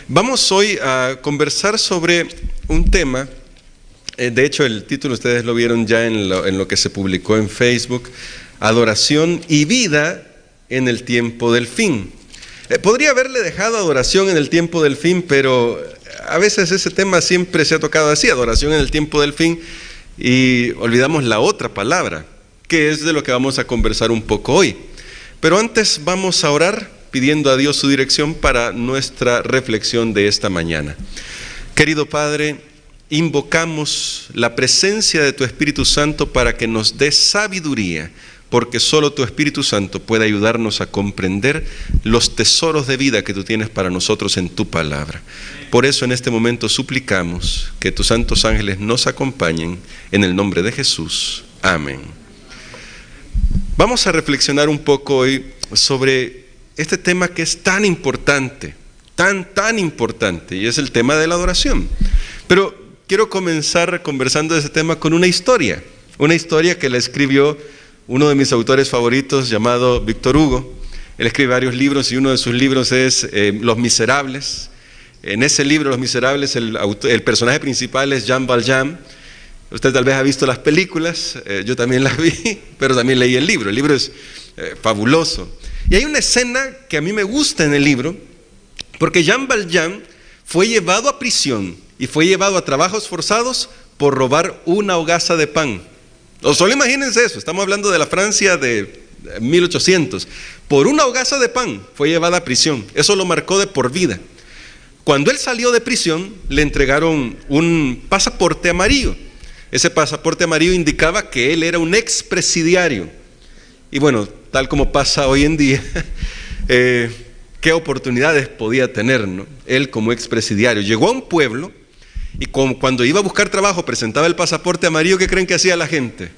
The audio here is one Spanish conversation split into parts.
Vamos hoy a conversar sobre un tema, de hecho el título ustedes lo vieron ya en lo que se publicó en Facebook, Adoración y vida en el tiempo del fin. Podría haberle dejado adoración en el tiempo del fin, pero a veces ese tema siempre se ha tocado así, adoración en el tiempo del fin, y olvidamos la otra palabra, que es de lo que vamos a conversar un poco hoy. Pero antes vamos a orar pidiendo a Dios su dirección para nuestra reflexión de esta mañana. Querido Padre, invocamos la presencia de tu Espíritu Santo para que nos dé sabiduría, porque solo tu Espíritu Santo puede ayudarnos a comprender los tesoros de vida que tú tienes para nosotros en tu palabra. Por eso en este momento suplicamos que tus santos ángeles nos acompañen en el nombre de Jesús. Amén. Vamos a reflexionar un poco hoy sobre este tema que es tan importante, tan importante, y es el tema de la adoración. Pero quiero comenzar conversando de ese tema con una historia que la escribió uno de mis autores favoritos llamado Víctor Hugo. Él escribe varios libros y uno de sus libros es Los Miserables. En ese libro, Los Miserables, el personaje principal es Jean Valjean. Usted tal vez ha visto las películas, yo también las vi, pero también leí el libro. El libro es fabuloso. Y hay una escena que a mí me gusta en el libro, porque Jean Valjean fue llevado a prisión y fue llevado a trabajos forzados por robar una hogaza de pan. O solo imagínense eso, estamos hablando de la Francia de 1800. Por una hogaza de pan fue llevado a prisión. Eso lo marcó de por vida. Cuando él salió de prisión, le entregaron un pasaporte amarillo. Ese pasaporte amarillo indicaba que él era un expresidiario. Y bueno, tal como pasa hoy en día, qué oportunidades podía tener, ¿no? Él como expresidiario. Llegó a un pueblo y cuando iba a buscar trabajo presentaba el pasaporte amarillo. ¿Qué creen que hacía la gente?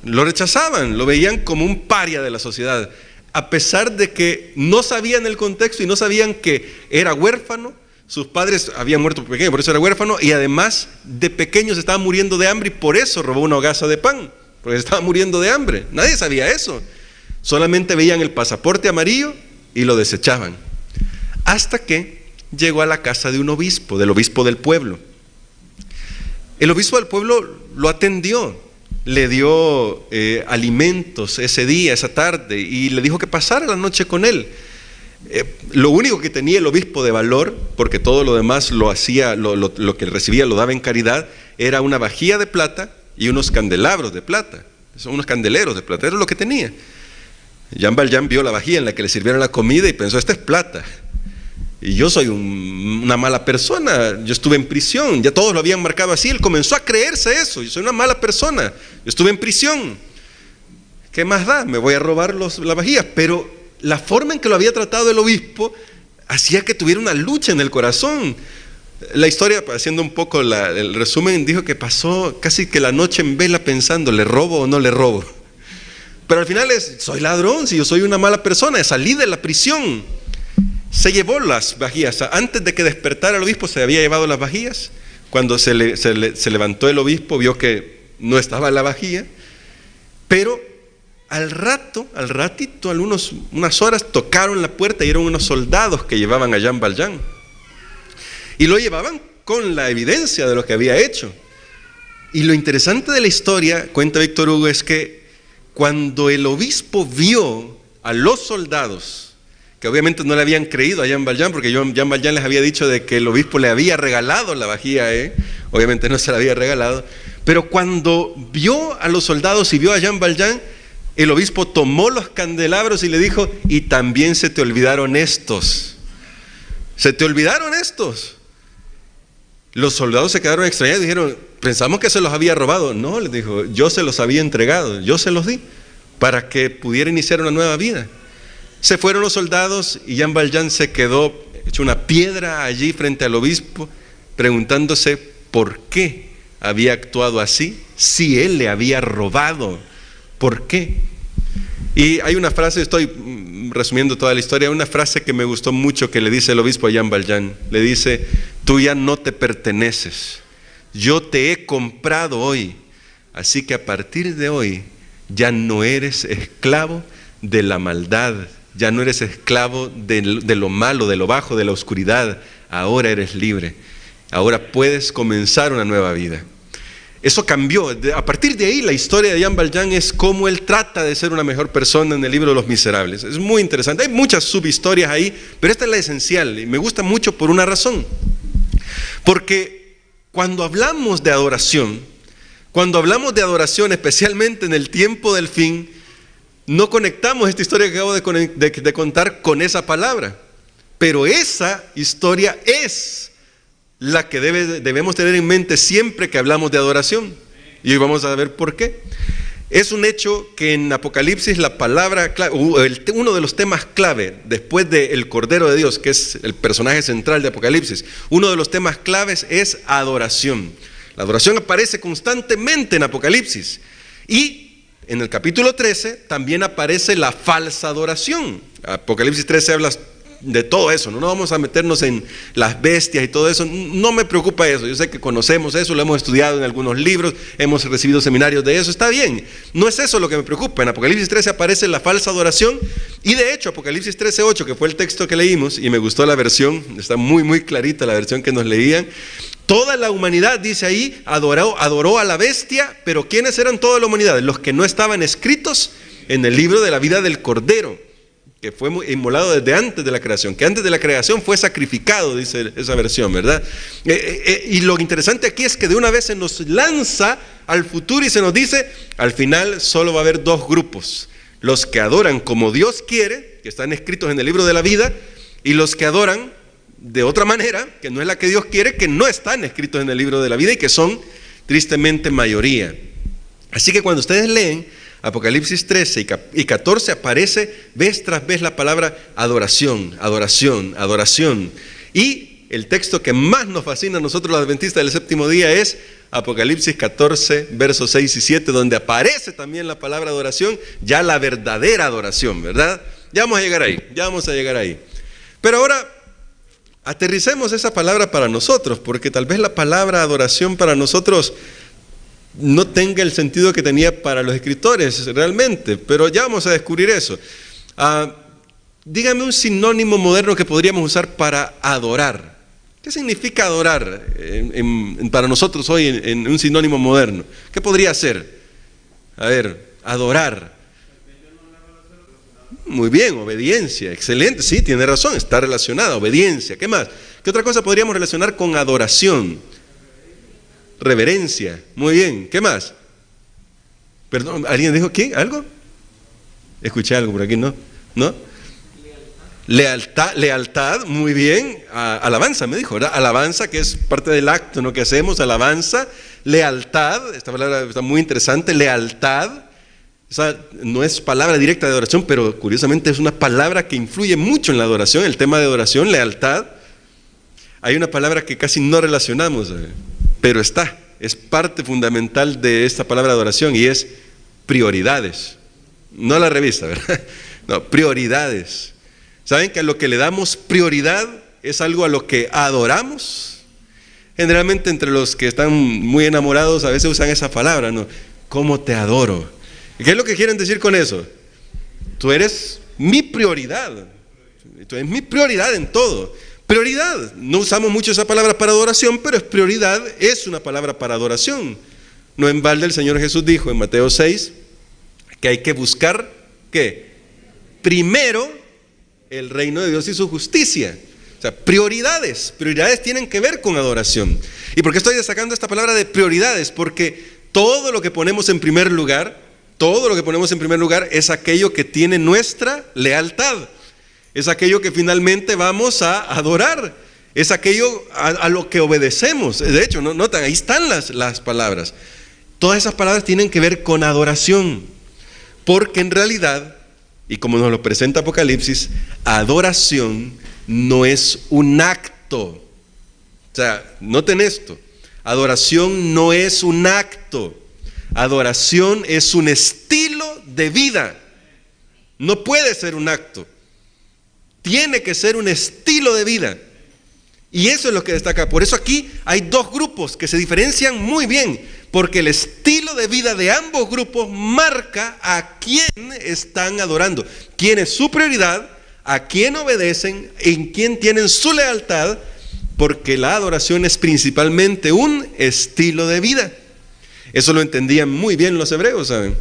Lo rechazaban, lo veían como un paria de la sociedad. A pesar de que no sabían el contexto y no sabían que era huérfano, sus padres habían muerto pequeños, por eso era huérfano, y además de pequeños estaba muriendo de hambre y por eso robó una hogaza de pan, porque estaba muriendo de hambre. Nadie sabía eso. Solamente veían el pasaporte amarillo y lo desechaban. Hasta que llegó a la casa de un obispo, del obispo del pueblo. El obispo del pueblo lo atendió, le dio alimentos ese día, esa tarde, y le dijo que pasara la noche con él. Lo único que tenía el obispo de valor, porque todo lo demás lo hacía, lo que recibía lo daba en caridad, era una vajilla de plata y unos candelabros de plata. Son unos candeleros de plata, era lo que tenía. Jean Valjean vio la vajilla en la que le sirvieron la comida y pensó: esta es plata. Y yo soy una mala persona, yo estuve en prisión, ya todos lo habían marcado así. Él comenzó a creerse eso: yo soy una mala persona, yo estuve en prisión. ¿Qué más da? Me voy a robar las vajillas. Pero la forma en que lo había tratado el obispo hacía que tuviera una lucha en el corazón. La historia, haciendo un poco el resumen, dijo que pasó casi que la noche en vela pensando: ¿le robo o no le robo? Pero al final soy ladrón, si yo soy una mala persona, salí de la prisión. Se llevó las vajillas. Antes de que despertara el obispo se había llevado las vajillas. Cuando se levantó el obispo, vio que no estaba la vajilla. Pero al ratito, unas horas, tocaron la puerta y eran unos soldados que llevaban a Jean Valjean. Y lo llevaban con la evidencia de lo que había hecho. Y lo interesante de la historia, cuenta Víctor Hugo, es que cuando el obispo vio a los soldados, que obviamente no le habían creído a Jean Valjean, porque Jean Valjean les había dicho de que el obispo le había regalado la vajilla, obviamente no se la había regalado, pero cuando vio a los soldados y vio a Jean Valjean, el obispo tomó los candelabros y le dijo: y también se te olvidaron estos. ¿Se te olvidaron estos? Los soldados se quedaron extrañados y dijeron: pensamos que se los había robado. No, les dijo, yo se los había entregado, yo se los di para que pudiera iniciar una nueva vida. Se fueron los soldados y Jean Valjean se quedó hecho una piedra allí frente al obispo, preguntándose por qué había actuado así, si él le había robado. ¿Por qué? Y hay una frase, estoy resumiendo toda la historia, una frase que me gustó mucho que le dice el obispo a Jean Valjean. Le dice: tú ya no te perteneces, yo te he comprado hoy, así que a partir de hoy ya no eres esclavo de la maldad Ya no eres esclavo de lo malo, de lo bajo, de la oscuridad. Ahora eres libre. Ahora puedes comenzar una nueva vida. Eso cambió. A partir de ahí, la historia de Jean Valjean es cómo él trata de ser una mejor persona en el libro de Los Miserables. Es muy interesante. Hay muchas subhistorias ahí, pero esta es la esencial. Y me gusta mucho por una razón. Porque cuando hablamos de adoración, especialmente en el tiempo del fin, no conectamos esta historia que acabo de contar con esa palabra. Pero esa historia es la que debemos tener en mente siempre que hablamos de adoración. Y hoy vamos a ver por qué. Es un hecho que en Apocalipsis la palabra clave, uno de los temas clave, después del Cordero de Dios, que es el personaje central de Apocalipsis, uno de los temas claves es adoración. La adoración aparece constantemente en Apocalipsis. Y en el capítulo 13 también aparece la falsa adoración. Apocalipsis 13 habla de todo eso, no vamos a meternos en las bestias y todo eso, no me preocupa eso. Yo sé que conocemos eso, lo hemos estudiado en algunos libros, hemos recibido seminarios de eso, está bien, no es eso lo que me preocupa. En Apocalipsis 13 aparece la falsa adoración y de hecho Apocalipsis 13:8, que fue el texto que leímos, y me gustó la versión, está muy clarita la versión que nos leían. Toda la humanidad, dice ahí, adoró a la bestia, pero ¿quiénes eran toda la humanidad? Los que no estaban escritos en el libro de la vida del Cordero, que fue inmolado desde antes de la creación, que antes de la creación fue sacrificado, dice esa versión, ¿verdad? Y lo interesante aquí es que de una vez se nos lanza al futuro y se nos dice, al final solo va a haber dos grupos: los que adoran como Dios quiere, que están escritos en el libro de la vida, y los que adoran de otra manera, que no es la que Dios quiere, que no están escritos en el libro de la vida y que son tristemente mayoría. Así que cuando ustedes leen Apocalipsis 13 y 14 aparece vez tras vez la palabra adoración, adoración, adoración. Y el texto que más nos fascina a nosotros los adventistas del séptimo día es Apocalipsis 14, versos 6 y 7, donde aparece también la palabra adoración, ya la verdadera adoración, ¿verdad? Ya vamos a llegar ahí. Pero ahora aterricemos esa palabra para nosotros, porque tal vez la palabra adoración para nosotros no tenga el sentido que tenía para los escritores realmente, pero ya vamos a descubrir eso. Dígame un sinónimo moderno que podríamos usar para adorar. ¿Qué significa adorar para nosotros hoy en un sinónimo moderno? ¿Qué podría ser? A ver, adorar. Muy bien, obediencia, excelente, sí, tiene razón, está relacionada, obediencia. ¿Qué más? ¿Qué otra cosa podríamos relacionar con adoración? Reverencia, muy bien. ¿Qué más? Perdón, ¿alguien dijo qué? ¿Algo? Escuché algo por aquí, ¿no? ¿No? Lealtad, muy bien. Alabanza, me dijo, ¿verdad? Alabanza, que es parte del acto, ¿no? Que hacemos, alabanza. Lealtad, esta palabra está muy interesante, lealtad. Esa no es palabra directa de adoración, pero curiosamente es una palabra que influye mucho en la adoración, el tema de adoración, lealtad. Hay una palabra que casi no relacionamos, pero es parte fundamental de esta palabra de adoración y es prioridades. No la revista, ¿verdad? No, prioridades. ¿Saben que a lo que le damos prioridad es algo a lo que adoramos? Generalmente entre los que están muy enamorados a veces usan esa palabra, ¿no? ¿Cómo te adoro? ¿Qué es lo que quieren decir con eso? Tú eres mi prioridad. Tú eres mi prioridad en todo. Prioridad, no usamos mucho esa palabra para adoración, pero es prioridad, es una palabra para adoración. No en balde el Señor Jesús dijo en Mateo 6 que hay que buscar, ¿qué? Primero el reino de Dios y su justicia. O sea, prioridades tienen que ver con adoración. ¿Y por qué estoy destacando esta palabra de prioridades? Porque todo lo que ponemos en primer lugar es aquello que tiene nuestra lealtad. Es aquello que finalmente vamos a adorar. Es aquello a lo que obedecemos. De hecho, notan, ahí están las palabras. Todas esas palabras tienen que ver con adoración. Porque en realidad, y como nos lo presenta Apocalipsis, adoración no es un acto. O sea, noten esto. Adoración no es un acto. Adoración es un estilo de vida. No puede ser un acto. Tiene que ser un estilo de vida. Y eso es lo que destaca. Por eso aquí hay dos grupos que se diferencian muy bien. Porque el estilo de vida de ambos grupos marca a quién están adorando, quién es su prioridad, a quién obedecen, en quién tienen su lealtad, porque la adoración es principalmente un estilo de vida. Eso lo entendían muy bien los hebreos, ¿saben?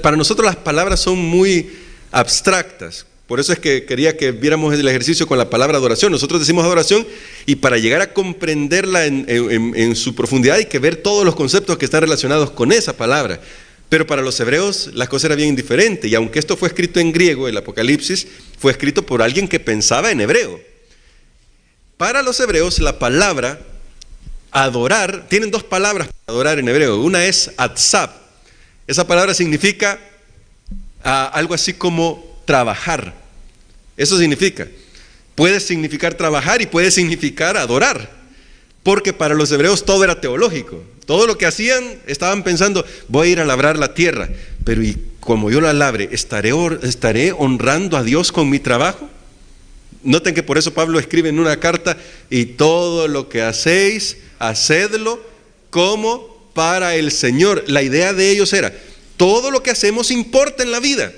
Para nosotros las palabras son muy abstractas. Por eso es que quería que viéramos el ejercicio con la palabra adoración. Nosotros decimos adoración y para llegar a comprenderla en su profundidad hay que ver todos los conceptos que están relacionados con esa palabra. Pero para los hebreos la cosa era bien diferente. Y aunque esto fue escrito en griego, el Apocalipsis fue escrito por alguien que pensaba en hebreo. Para los hebreos la palabra adorar, tienen dos palabras para adorar en hebreo. Una es atzab. Esa palabra significa algo así como trabajar. Eso significa. Puede significar trabajar y puede significar adorar. Porque para los hebreos todo era teológico. Todo lo que hacían estaban pensando, voy a ir a labrar la tierra. Pero ¿y como yo la labre, estaré honrando a Dios con mi trabajo? Noten que por eso Pablo escribe en una carta, y todo lo que hacéis, hacedlo como para el Señor. La idea de ellos era, todo lo que hacemos importa en la vida.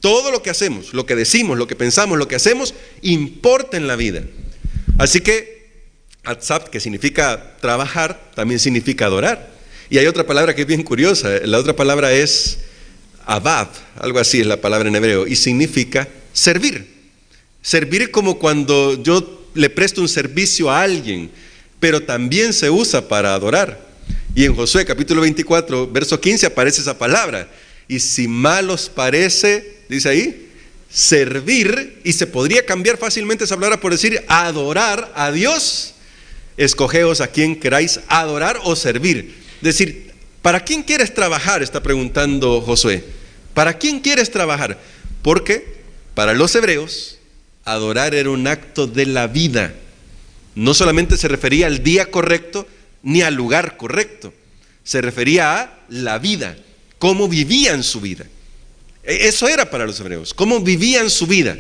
Todo lo que hacemos, lo que decimos, lo que pensamos, lo que hacemos, importa en la vida. Así que, atzab, que significa trabajar, también significa adorar. Y hay otra palabra que es bien curiosa. La otra palabra es abad, algo así es la palabra en hebreo, y significa servir. Servir como cuando yo le presto un servicio a alguien, pero también se usa para adorar. Y en Josué capítulo 24, verso 15 aparece esa palabra. Y si mal os parece, dice ahí, servir, y se podría cambiar fácilmente esa palabra por decir adorar a Dios, escogeos a quien queráis adorar o servir. Es decir, ¿para quién quieres trabajar?, está preguntando Josué. ¿Para quién quieres trabajar? Porque para los hebreos, adorar era un acto de la vida. No solamente se refería al día correcto, ni al lugar correcto. Se refería a la vida. Cómo vivían su vida. Eso era para los hebreos, cómo vivían su vida,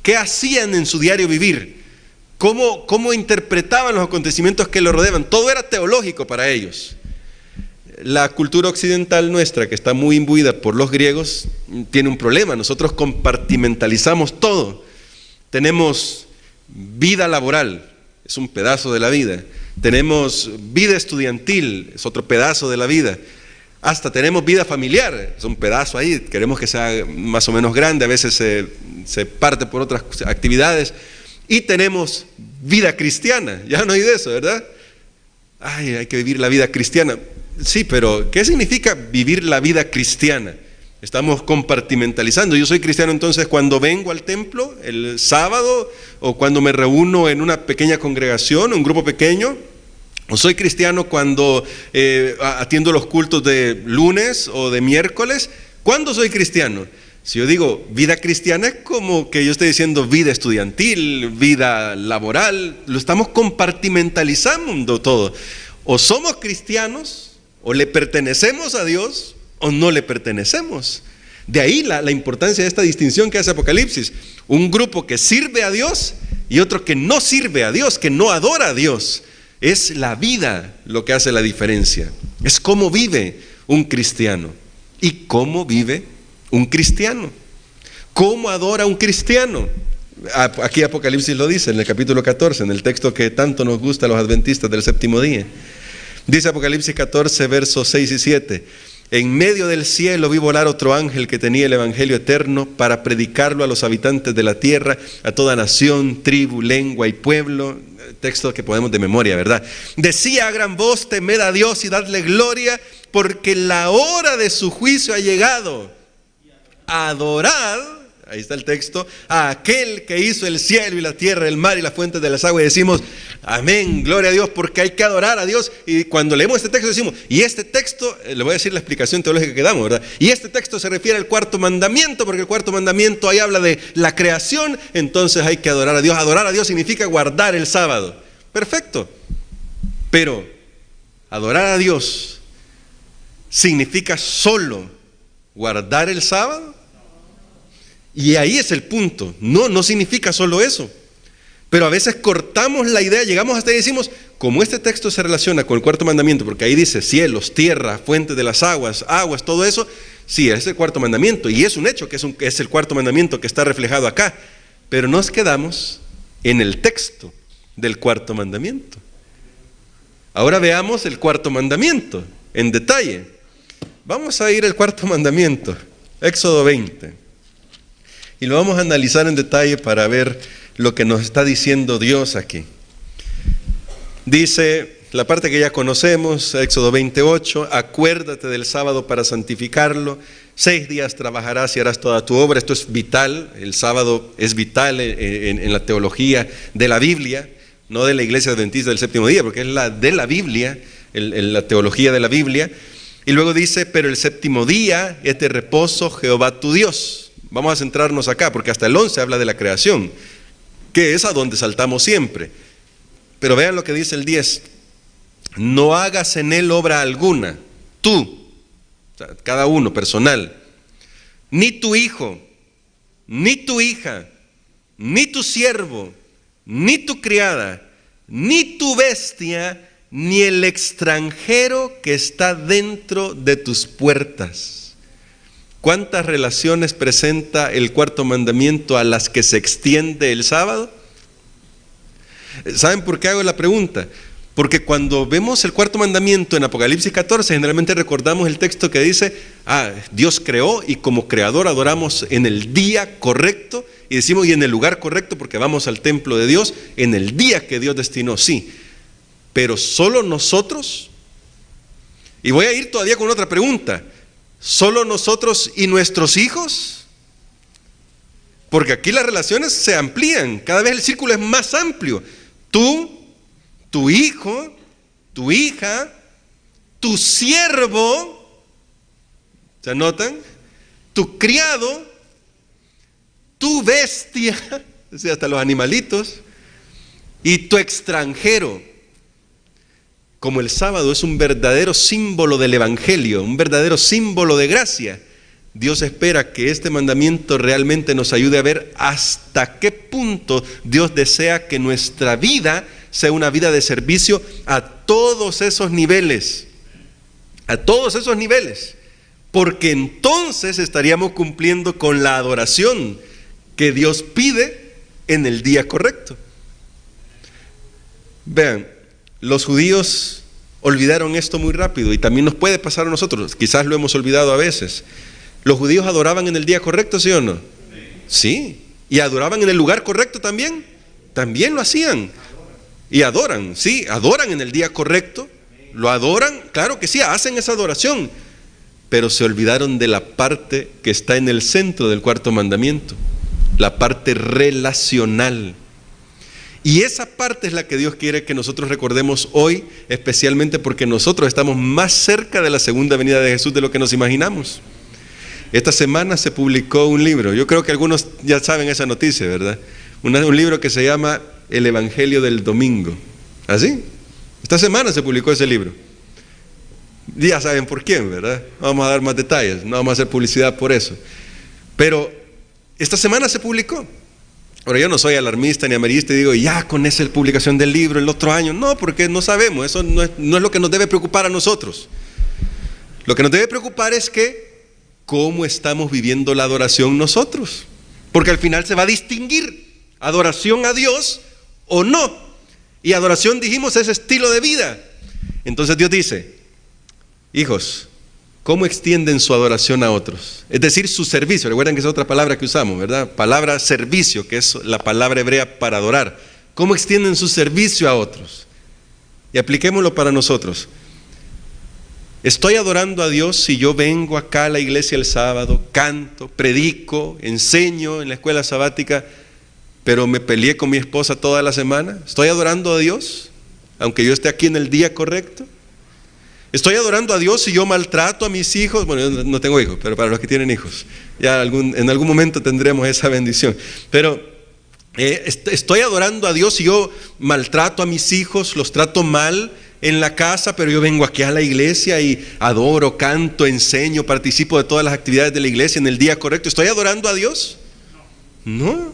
qué hacían en su diario vivir, cómo interpretaban los acontecimientos que los rodeaban. Todo era teológico para ellos. La cultura occidental nuestra, que está muy imbuida por los griegos, tiene un problema. Nosotros compartimentalizamos todo. Tenemos vida laboral, es un pedazo de la vida. Tenemos vida estudiantil, es otro pedazo de la vida. Hasta tenemos vida familiar, es un pedazo ahí, queremos que sea más o menos grande, a veces se parte por otras actividades. Y tenemos vida cristiana, ya no hay de eso, ¿verdad? Ay, hay que vivir la vida cristiana. Sí, pero ¿qué significa vivir la vida cristiana? Estamos compartimentalizando. Yo soy cristiano entonces cuando vengo al templo el sábado, o cuando me reúno en una pequeña congregación, un grupo pequeño. O soy cristiano cuando atiendo los cultos de lunes o de miércoles. ¿Cuándo soy cristiano? Si yo digo vida cristiana, es como que yo estoy diciendo vida estudiantil, vida laboral. Lo estamos compartimentalizando todo. O somos cristianos, o le pertenecemos a Dios, o no le pertenecemos. De ahí la importancia de esta distinción que hace Apocalipsis. Un grupo que sirve a Dios y otro que no sirve a Dios, que no adora a Dios. Es la vida lo que hace la diferencia. Es cómo vive un cristiano. ¿Y cómo vive un cristiano? ¿Cómo adora un cristiano? Aquí Apocalipsis lo dice en el capítulo 14, en el texto que tanto nos gusta a los adventistas del séptimo día. Dice Apocalipsis 14, versos 6 y 7. En medio del cielo vi volar otro ángel que tenía el evangelio eterno para predicarlo a los habitantes de la tierra, a toda nación, tribu, lengua y pueblo. Texto que podemos de memoria, ¿verdad? Decía a gran voz: temed a Dios y dadle gloria, porque la hora de su juicio ha llegado. Adorad, ahí está el texto, a aquel que hizo el cielo y la tierra, el mar y las fuentes de las aguas. Y decimos, amén, gloria a Dios, porque hay que adorar a Dios. Y cuando leemos este texto decimos, y este texto, le voy a decir la explicación teológica que damos, ¿verdad? Y este texto se refiere al cuarto mandamiento, porque el cuarto mandamiento ahí habla de la creación, entonces hay que adorar a Dios. Adorar a Dios significa guardar el sábado. Perfecto. Pero adorar a Dios significa solo guardar el sábado. Y ahí es el punto. No significa solo eso. Pero a veces cortamos la idea, llegamos hasta ahí y decimos, como este texto se relaciona con el cuarto mandamiento, porque ahí dice cielos, tierra, fuente de las aguas, todo eso, sí, es el cuarto mandamiento, y es un hecho que es el cuarto mandamiento que está reflejado acá, pero nos quedamos en el texto del cuarto mandamiento. Ahora veamos el cuarto mandamiento en detalle. Vamos a ir al cuarto mandamiento, Éxodo 20, y lo vamos a analizar en detalle para ver lo que nos está diciendo Dios aquí. Dice la parte que ya conocemos, Éxodo 28, acuérdate del sábado para santificarlo, 6 días trabajarás y harás toda tu obra. Esto es vital, el sábado es vital en la teología de la Biblia, no de la Iglesia Adventista del Séptimo Día, porque es la de la Biblia, la teología de la Biblia. Y luego dice, pero el séptimo día es de reposo Jehová tu Dios. Vamos a centrarnos acá, porque hasta el 11 habla de la creación, que es a donde saltamos siempre. Pero vean lo que dice el 10. No hagas en él obra alguna, tú, o sea, cada uno, personal, ni tu hijo, ni tu hija, ni tu siervo, ni tu criada, ni tu bestia, ni el extranjero que está dentro de tus puertas. ¿Cuántas relaciones presenta el cuarto mandamiento a las que se extiende el sábado? ¿Saben por qué hago la pregunta? Porque cuando vemos el cuarto mandamiento en Apocalipsis 14, generalmente recordamos el texto que dice, Dios creó y como creador adoramos en el día correcto, y decimos y en el lugar correcto porque vamos al templo de Dios en el día que Dios destinó, sí. Pero solo nosotros, y voy a ir todavía con otra pregunta, ¿solo nosotros y nuestros hijos? Porque aquí las relaciones se amplían, cada vez el círculo es más amplio. Tú, tu hijo, tu hija, tu siervo, ¿se anotan? Tu criado, tu bestia, o sea, hasta los animalitos, y tu extranjero. Como el sábado es un verdadero símbolo del evangelio, un verdadero símbolo de gracia, Dios espera que este mandamiento realmente nos ayude a ver hasta qué punto Dios desea que nuestra vida sea una vida de servicio a todos esos niveles, porque entonces estaríamos cumpliendo con la adoración que Dios pide en el día correcto. Vean, los judíos olvidaron esto muy rápido y también nos puede pasar a nosotros, quizás lo hemos olvidado a veces. ¿Los judíos adoraban en el día correcto, sí o no? Sí. ¿Y adoraban en el lugar correcto también? También lo hacían. Y adoran, sí, adoran en el día correcto. Lo adoran, claro que sí, hacen esa adoración. Pero se olvidaron de la parte que está en el centro del cuarto mandamiento, la parte relacional. Y esa parte es la que Dios quiere que nosotros recordemos hoy, especialmente porque nosotros estamos más cerca de la segunda venida de Jesús de lo que nos imaginamos. Esta semana se publicó un libro, yo creo que algunos ya saben esa noticia, ¿verdad? Un libro que se llama El Evangelio del Domingo. ¿Así? Esta semana se publicó ese libro. Ya saben por quién, ¿verdad? No vamos a dar más detalles, no vamos a hacer publicidad por eso. Pero esta semana se publicó. Ahora yo no soy alarmista ni amarillista y digo, ya con esa publicación del libro el otro año. No, porque no sabemos, eso no es lo que nos debe preocupar a nosotros. Lo que nos debe preocupar es que ¿cómo estamos viviendo la adoración nosotros? Porque al final se va a distinguir adoración a Dios o no. Y adoración, dijimos, es estilo de vida. Entonces Dios dice, hijos, ¿cómo extienden su adoración a otros? Es decir, su servicio. Recuerden que es otra palabra que usamos, ¿verdad? Palabra servicio, que es la palabra hebrea para adorar. ¿Cómo extienden su servicio a otros? Y apliquémoslo para nosotros. Estoy adorando a Dios si yo vengo acá a la iglesia el sábado, canto, predico, enseño en la escuela sabática, pero me peleé con mi esposa toda la semana. ¿Estoy adorando a Dios, aunque yo esté aquí en el día correcto? ¿Estoy adorando a Dios si yo maltrato a mis hijos? Bueno, yo no tengo hijos, pero para los que tienen hijos, ya en algún momento tendremos esa bendición. Pero estoy adorando a Dios si yo maltrato a mis hijos, los trato mal en la casa, pero yo vengo aquí a la iglesia y adoro, canto, enseño, participo de todas las actividades de la iglesia en el día correcto. ¿Estoy adorando a Dios? No.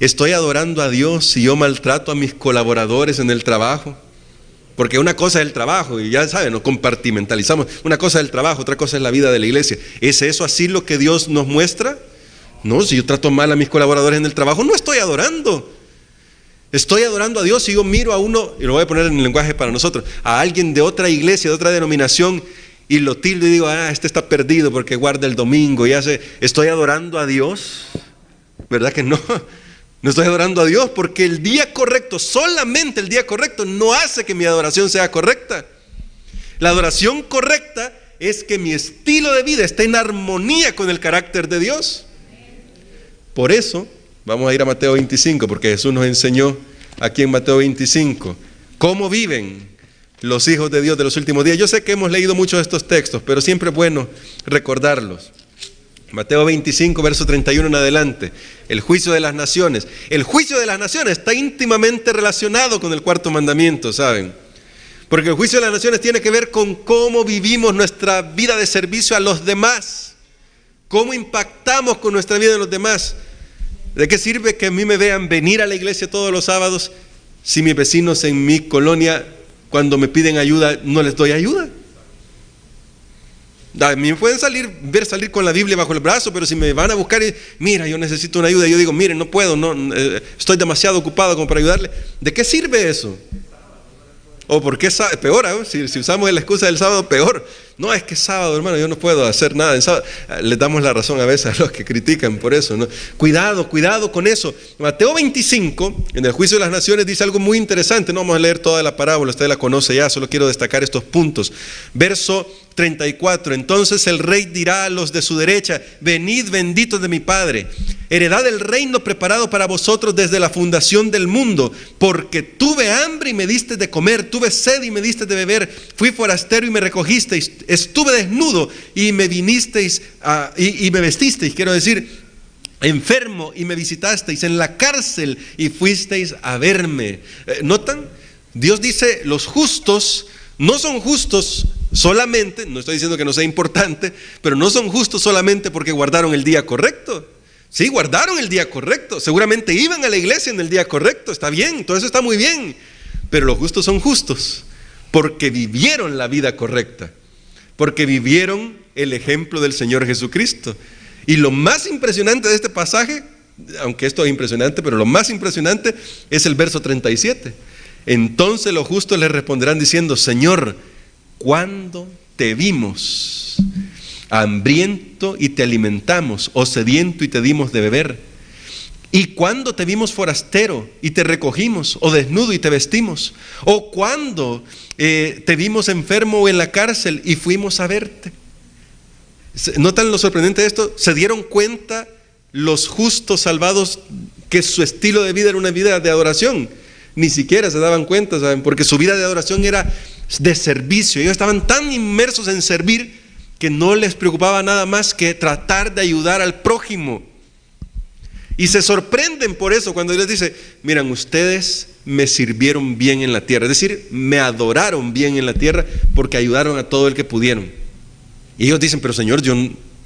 ¿Estoy adorando a Dios si yo maltrato a mis colaboradores en el trabajo? Porque una cosa es el trabajo, y ya saben, nos compartimentalizamos. Una cosa es el trabajo, otra cosa es la vida de la iglesia. ¿Es eso así lo que Dios nos muestra? No, si yo trato mal a mis colaboradores en el trabajo, no estoy adorando. Estoy adorando a Dios si yo miro a uno, y lo voy a poner en el lenguaje para nosotros, a alguien de otra iglesia, de otra denominación, y lo tildo y digo, este está perdido porque guarda el domingo y hace. ¿Estoy adorando a Dios? ¿Verdad que no? No estoy adorando a Dios, porque el día correcto, solamente el día correcto, no hace que mi adoración sea correcta. La adoración correcta es que mi estilo de vida esté en armonía con el carácter de Dios. Por eso, vamos a ir a Mateo 25, porque Jesús nos enseñó aquí en Mateo 25 cómo viven los hijos de Dios de los últimos días. Yo sé que hemos leído muchos de estos textos, pero siempre es bueno recordarlos. Mateo 25, verso 31 en adelante, el juicio de las naciones. El juicio de las naciones está íntimamente relacionado con el cuarto mandamiento, ¿saben? Porque el juicio de las naciones tiene que ver con cómo vivimos nuestra vida de servicio a los demás, cómo impactamos con nuestra vida en los demás. ¿De qué sirve que a mí me vean venir a la iglesia todos los sábados si mis vecinos en mi colonia, cuando me piden ayuda, no les doy ayuda? A mí me pueden ver salir con la Biblia bajo el brazo, pero si me van a buscar y mira, yo necesito una ayuda, yo digo, miren, no puedo, estoy demasiado ocupado como para ayudarle. ¿De qué sirve eso? O porque es peor, si usamos la excusa del sábado, peor. No, es que es sábado, hermano, yo no puedo hacer nada en sábado. Les damos la razón a veces a los que critican por eso, ¿no? Cuidado con eso. Mateo 25, en el juicio de las naciones, dice algo muy interesante. No vamos a leer toda la parábola, usted la conoce ya, solo quiero destacar estos puntos. Verso 34, entonces el rey dirá a los de su derecha, venid benditos de mi Padre, heredad el reino preparado para vosotros desde la fundación del mundo, porque tuve hambre y me diste de comer, tuve sed y me diste de beber, fui forastero y me recogisteis, estuve desnudo y me vinisteis y me vestisteis, quiero decir, enfermo y me visitasteis, en la cárcel y fuisteis a verme. ¿Notan? Dios dice, los justos no son justos solamente, no estoy diciendo que no sea importante, pero no son justos solamente porque guardaron el día correcto. Sí, guardaron el día correcto, seguramente iban a la iglesia en el día correcto, está bien, todo eso está muy bien, pero los justos son justos porque vivieron la vida correcta, porque vivieron el ejemplo del Señor Jesucristo. Y lo más impresionante de este pasaje, aunque esto es impresionante, pero lo más impresionante es el verso 37. Entonces los justos le responderán diciendo, Señor, ¿cuándo te vimos hambriento y te alimentamos, o sediento y te dimos de beber? ¿Y cuándo te vimos forastero y te recogimos, o desnudo y te vestimos? ¿O cuándo te vimos enfermo o en la cárcel y fuimos a verte? ¿Notan lo sorprendente de esto? ¿Se dieron cuenta los justos salvados que su estilo de vida era una vida de adoración? Ni siquiera se daban cuenta, ¿saben? Porque su vida de adoración era de servicio. Ellos estaban tan inmersos en servir que no les preocupaba nada más que tratar de ayudar al prójimo. Y se sorprenden por eso cuando Dios dice, miren, ustedes me sirvieron bien en la tierra. Es decir, me adoraron bien en la tierra porque ayudaron a todo el que pudieron. Y ellos dicen, pero Señor, yo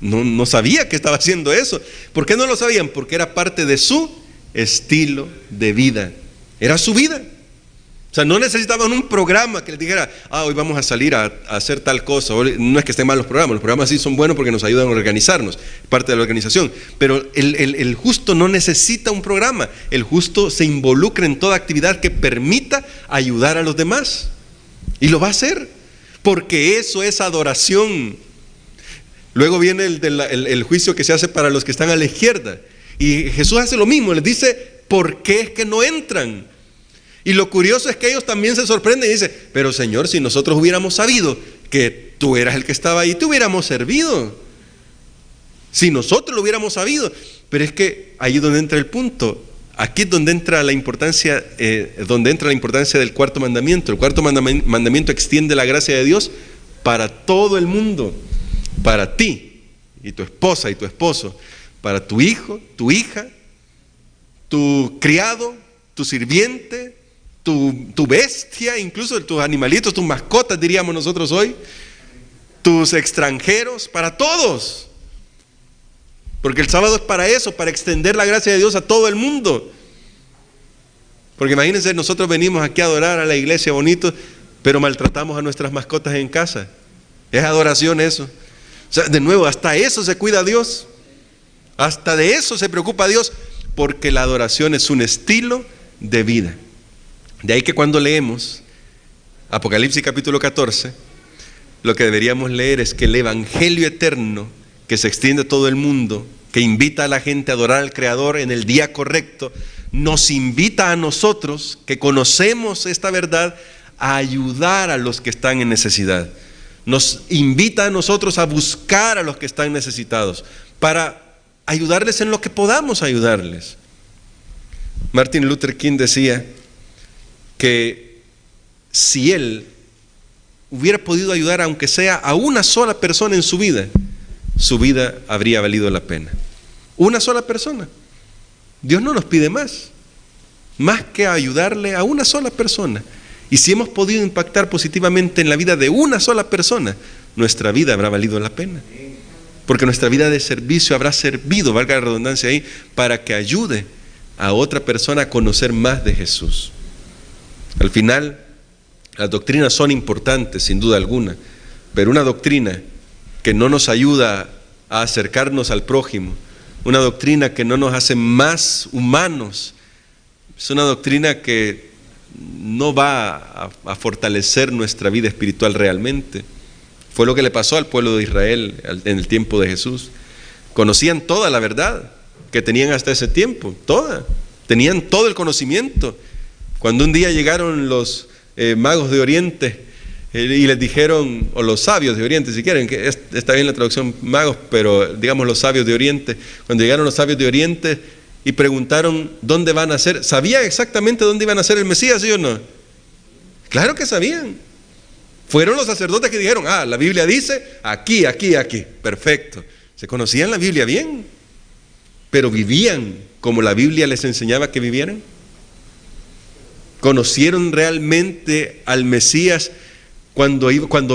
no sabía que estaba haciendo eso. ¿Por qué no lo sabían? Porque era parte de su estilo de vida. Era su vida. O sea, no necesitaban un programa que les dijera, hoy vamos a salir a hacer tal cosa. No es que estén mal los programas sí son buenos porque nos ayudan a organizarnos, parte de la organización. Pero el justo no necesita un programa. El justo se involucra en toda actividad que permita ayudar a los demás. Y lo va a hacer, porque eso es adoración. Luego viene el juicio que se hace para los que están a la izquierda. Y Jesús hace lo mismo, les dice, ¿por qué es que no entran? Y lo curioso es que ellos también se sorprenden y dicen, pero Señor, si nosotros hubiéramos sabido que tú eras el que estaba ahí, te hubiéramos servido. Si nosotros lo hubiéramos sabido. Pero es que ahí es donde entra el punto. Aquí es donde entra la importancia, del cuarto mandamiento. El cuarto mandamiento extiende la gracia de Dios para todo el mundo, para ti y tu esposa y tu esposo, para tu hijo, tu hija, tu criado, tu sirviente, tu bestia, incluso tus animalitos, tus mascotas, diríamos nosotros hoy, tus extranjeros, para todos. Porque el sábado es para eso, para extender la gracia de Dios a todo el mundo. Porque imagínense, nosotros venimos aquí a adorar a la iglesia bonito, pero maltratamos a nuestras mascotas en casa. Es adoración eso. O sea, de nuevo, hasta eso se cuida Dios. Hasta de eso se preocupa Dios, porque la adoración es un estilo de vida. De ahí que cuando leemos Apocalipsis capítulo 14, lo que deberíamos leer es que el evangelio eterno que se extiende a todo el mundo, que invita a la gente a adorar al Creador en el día correcto, nos invita a nosotros, que conocemos esta verdad, a ayudar a los que están en necesidad. Nos invita a nosotros a buscar a los que están necesitados, para ayudarles en lo que podamos ayudarles. Martin Luther King decía que si él hubiera podido ayudar, aunque sea a una sola persona en su vida habría valido la pena. Una sola persona. Dios no nos pide más que ayudarle a una sola persona. Y si hemos podido impactar positivamente en la vida de una sola persona, nuestra vida habrá valido la pena. Porque nuestra vida de servicio habrá servido, valga la redundancia ahí, para que ayude a otra persona a conocer más de Jesús. Al final, las doctrinas son importantes, sin duda alguna, pero una doctrina que no nos ayuda a acercarnos al prójimo, una doctrina que no nos hace más humanos, es una doctrina que no va a fortalecer nuestra vida espiritual realmente. Fue lo que le pasó al pueblo de Israel en el tiempo de Jesús. Conocían toda la verdad que tenían hasta ese tiempo, toda. Tenían todo el conocimiento. Cuando un día llegaron los magos de Oriente y les dijeron, o los sabios de Oriente, si quieren, que está bien la traducción magos, pero digamos los sabios de Oriente, cuando llegaron los sabios de Oriente y preguntaron dónde van a nacer, ¿sabían exactamente dónde iban a nacer el Mesías, sí o no? Claro que sabían. Fueron los sacerdotes que dijeron, la Biblia dice aquí, aquí, aquí, perfecto. Se conocían la Biblia bien, pero vivían como la Biblia les enseñaba que vivieran. ¿Conocieron realmente al Mesías cuando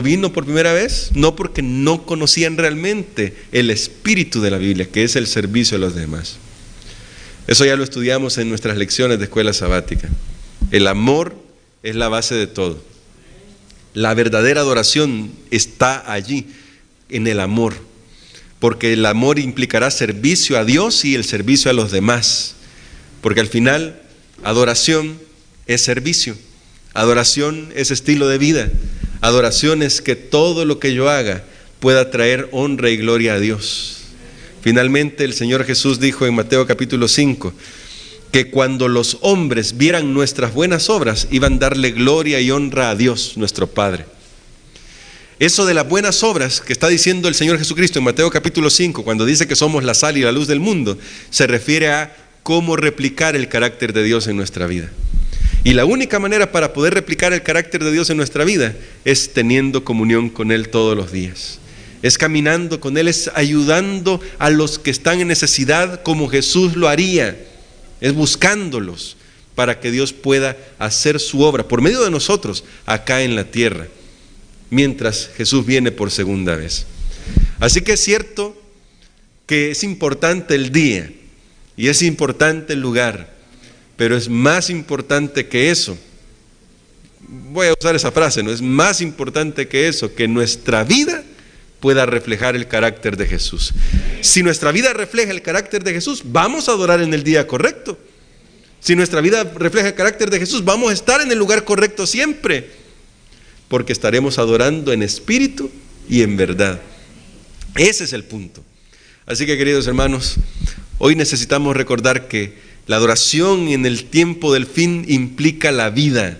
vino por primera vez? No, porque no conocían realmente el espíritu de la Biblia, que es el servicio a los demás. Eso ya lo estudiamos en nuestras lecciones de escuela sabática. El amor es la base de todo. La verdadera adoración está allí, en el amor, porque el amor implicará servicio a Dios y el servicio a los demás, porque al final adoración es servicio, adoración es estilo de vida, adoración es que todo lo que yo haga pueda traer honra y gloria a Dios. Finalmente el Señor Jesús dijo en Mateo capítulo 5, que cuando los hombres vieran nuestras buenas obras, iban a darle gloria y honra a Dios, nuestro Padre. Eso de las buenas obras que está diciendo el Señor Jesucristo en Mateo capítulo 5, cuando dice que somos la sal y la luz del mundo, se refiere a cómo replicar el carácter de Dios en nuestra vida. Y la única manera para poder replicar el carácter de Dios en nuestra vida es teniendo comunión con Él todos los días. Es caminando con Él, es ayudando a los que están en necesidad como Jesús lo haría. Es buscándolos para que Dios pueda hacer su obra por medio de nosotros acá en la tierra, mientras Jesús viene por segunda vez. Así que es cierto que es importante el día y es importante el lugar, pero es más importante que eso. Voy a usar esa frase, ¿no? Es más importante que eso, que nuestra vida pueda reflejar el carácter de Jesús. Si nuestra vida refleja el carácter de Jesús, vamos a adorar en el día correcto. Si nuestra vida refleja el carácter de Jesús, vamos a estar en el lugar correcto siempre, porque estaremos adorando en espíritu y en verdad. Ese es el punto. Así que, queridos hermanos, hoy necesitamos recordar que la adoración en el tiempo del fin implica la vida.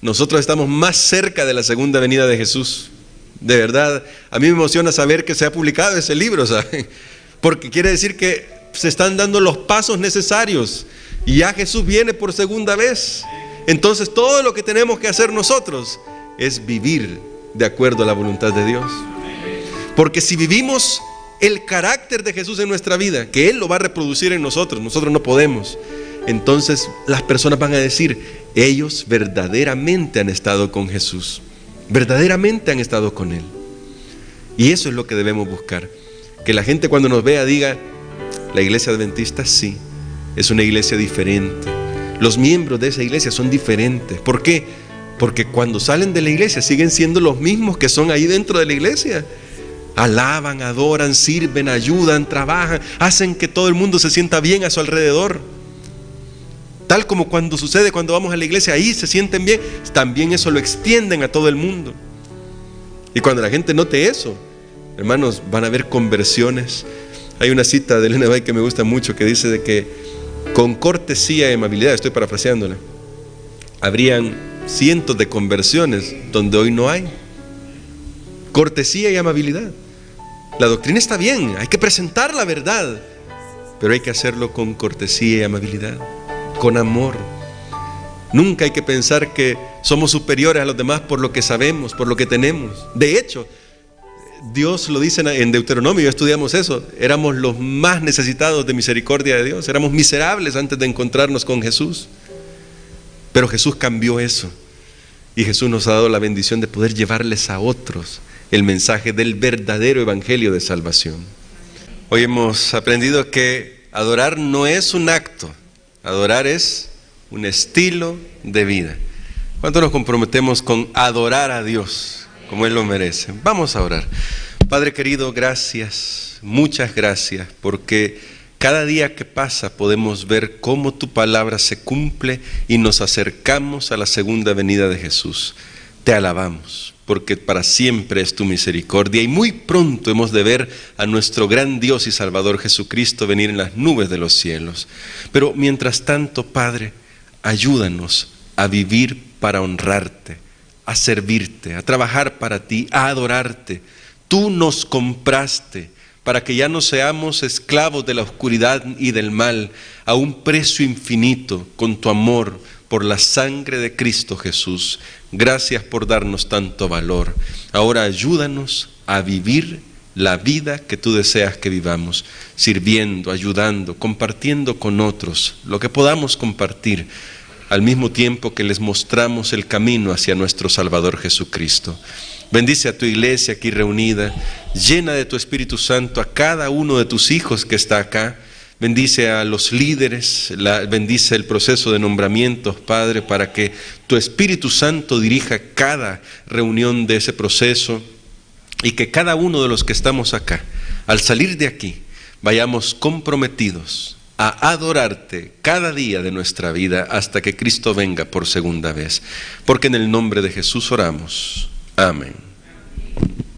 Nosotros estamos más cerca de la segunda venida de Jesús. De verdad, a mí me emociona saber que se ha publicado ese libro, ¿saben? Porque quiere decir que se están dando los pasos necesarios y ya Jesús viene por segunda vez. Entonces todo lo que tenemos que hacer nosotros es vivir de acuerdo a la voluntad de Dios. Porque si vivimos el carácter de Jesús en nuestra vida, que Él lo va a reproducir en nosotros no podemos, entonces las personas van a decir, ellos verdaderamente han estado con Jesús. Verdaderamente han estado con Él. Y eso es lo que debemos buscar. Que la gente cuando nos vea diga, la iglesia adventista sí, es una iglesia diferente. Los miembros de esa iglesia son diferentes. ¿Por qué? Porque cuando salen de la iglesia siguen siendo los mismos que son ahí dentro de la iglesia. Alaban, adoran, sirven, ayudan, trabajan, hacen que todo el mundo se sienta bien a su alrededor. Tal como cuando sucede cuando vamos a la iglesia, ahí se sienten bien, también eso lo extienden a todo el mundo. Y cuando la gente note eso, hermanos, van a haber conversiones. Hay una cita de Ellen White que me gusta mucho que dice de que con cortesía y amabilidad, estoy parafraseándola, habrían cientos de conversiones donde hoy no hay. Cortesía y amabilidad. La doctrina está bien, hay que presentar la verdad, pero hay que hacerlo con cortesía y amabilidad, con amor. Nunca hay que pensar que somos superiores a los demás por lo que sabemos, por lo que tenemos. De hecho, Dios lo dice en Deuteronomio, ya estudiamos eso, éramos los más necesitados de misericordia de Dios, éramos miserables antes de encontrarnos con Jesús. Pero Jesús cambió eso y Jesús nos ha dado la bendición de poder llevarles a otros el mensaje del verdadero evangelio de salvación. Hoy hemos aprendido que adorar no es un acto, adorar es un estilo de vida. ¿Cuánto nos comprometemos con adorar a Dios como Él lo merece? Vamos a orar. Padre querido, gracias, muchas gracias, porque cada día que pasa podemos ver cómo tu palabra se cumple y nos acercamos a la segunda venida de Jesús. Te alabamos, porque para siempre es tu misericordia y muy pronto hemos de ver a nuestro gran Dios y Salvador Jesucristo venir en las nubes de los cielos. Pero mientras tanto, Padre, ayúdanos a vivir para honrarte, a servirte, a trabajar para ti, a adorarte. Tú nos compraste para que ya no seamos esclavos de la oscuridad y del mal, a un precio infinito con tu amor por la sangre de Cristo Jesús. Gracias por darnos tanto valor. Ahora ayúdanos a vivir la vida que tú deseas que vivamos, sirviendo, ayudando, compartiendo con otros lo que podamos compartir, al mismo tiempo que les mostramos el camino hacia nuestro Salvador Jesucristo. Bendice a tu iglesia aquí reunida, llena de tu Espíritu Santo a cada uno de tus hijos que está acá. Bendice a los líderes, bendice el proceso de nombramientos, Padre, para que tu Espíritu Santo dirija cada reunión de ese proceso y que cada uno de los que estamos acá, al salir de aquí, vayamos comprometidos a adorarte cada día de nuestra vida hasta que Cristo venga por segunda vez. Porque en el nombre de Jesús oramos. Amén.